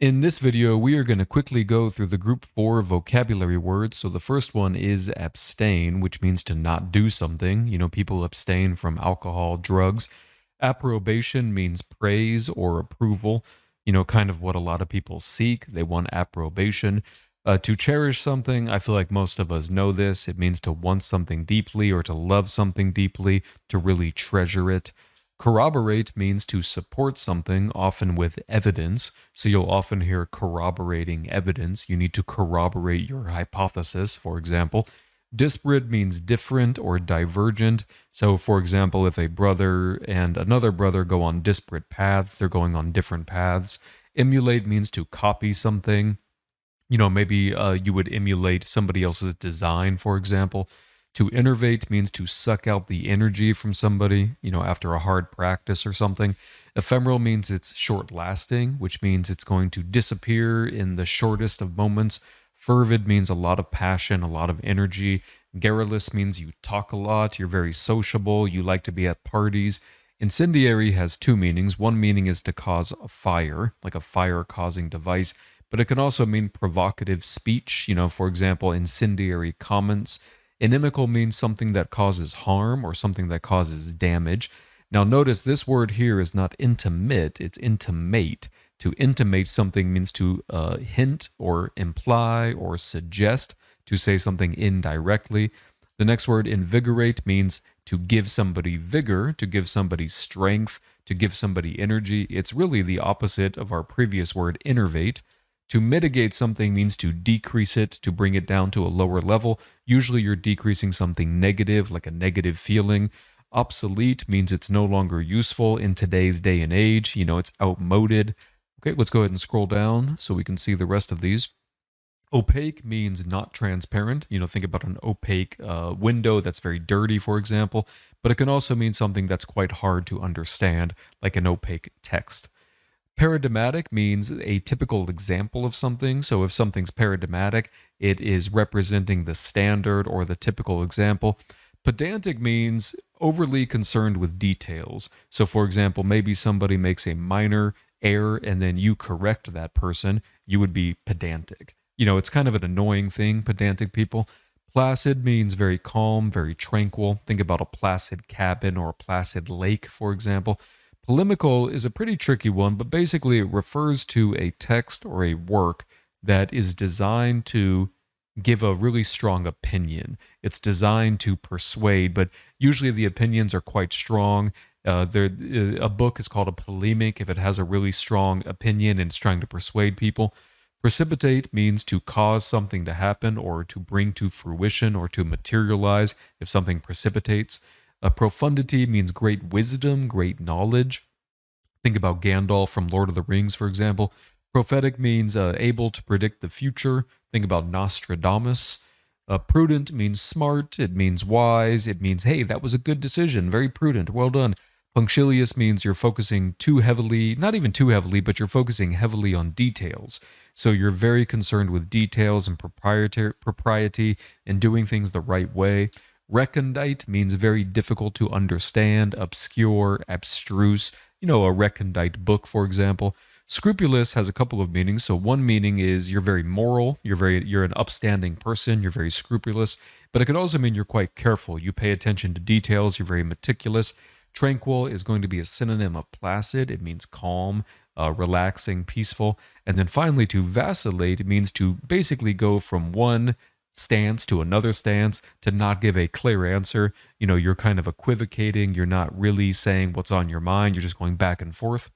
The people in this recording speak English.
In this video, we are going to quickly go through the group 4 vocabulary words. So the first one is abstain, which means to not do something. People abstain from alcohol, drugs. Approbation means praise or approval, kind of what a lot of people seek. They want approbation. To cherish something, I feel like most of us know this. It means to want something deeply or to love something deeply, to really treasure it. Corroborate means to support something, often with evidence. So you'll often hear corroborating evidence. You need to corroborate your hypothesis, for example. Disparate means different or divergent. So, for example, if a brother and another brother go on disparate paths, they're going on different paths. Emulate means to copy something. Maybe you would emulate somebody else's design, for example. To innervate means to suck out the energy from somebody, after a hard practice or something. Ephemeral means it's short lasting, which means it's going to disappear in the shortest of moments. Fervid means a lot of passion, a lot of energy. Garrulous means you talk a lot, you're very sociable, you like to be at parties. Incendiary has two meanings. One meaning is to cause a fire, like a fire causing device, but it can also mean provocative speech, for example, incendiary comments. Inimical means something that causes harm or something that causes damage. Now, notice this word here is not intimate, it's intimate. To intimate something means to hint or imply or suggest, to say something indirectly. The next word, invigorate, means to give somebody vigor, to give somebody strength, to give somebody energy. It's really the opposite of our previous word, innervate. To mitigate something means to decrease it, to bring it down to a lower level. Usually you're decreasing something negative, like a negative feeling. Obsolete means it's no longer useful in today's day and age. It's outmoded. Okay, let's go ahead and scroll down so we can see the rest of these. Opaque means not transparent. Think about an opaque window that's very dirty, for example. But it can also mean something that's quite hard to understand, like an opaque text. Paradigmatic means a typical example of something. So if something's paradigmatic, it is representing the standard or the typical example. Pedantic means overly concerned with details. So for example, maybe somebody makes a minor error and then you correct that person, you would be pedantic. It's kind of an annoying thing, pedantic people. Placid means very calm, very tranquil. Think about a placid cabin or a placid lake, for example. Polemical is a pretty tricky one, but basically it refers to a text or a work that is designed to give a really strong opinion. It's designed to persuade, but usually the opinions are quite strong. A book is called a polemic if it has a really strong opinion and it's trying to persuade people. Precipitate means to cause something to happen or to bring to fruition or to materialize if something precipitates. Profundity means great wisdom, great knowledge. Think about Gandalf from Lord of the Rings, for example. Prophetic means able to predict the future. Think about Nostradamus. Prudent means smart. It means wise. It means, hey, that was a good decision. Very prudent. Well done. Punctilious means you're focusing too heavily, not even too heavily, but you're focusing heavily on details. So you're very concerned with details and propriety and doing things the right way. Recondite means very difficult to understand, obscure, abstruse. A recondite book, for example. Scrupulous has a couple of meanings. So one meaning is you're very moral, you're an upstanding person, you're very scrupulous, but it could also mean you're quite careful. You pay attention to details, you're very meticulous. Tranquil is going to be a synonym of placid. It means calm, relaxing, peaceful. And then finally, to vacillate means to basically go from one stance to another stance, to not give a clear answer. You're kind of equivocating. You're not really saying what's on your mind. You're just going back and forth.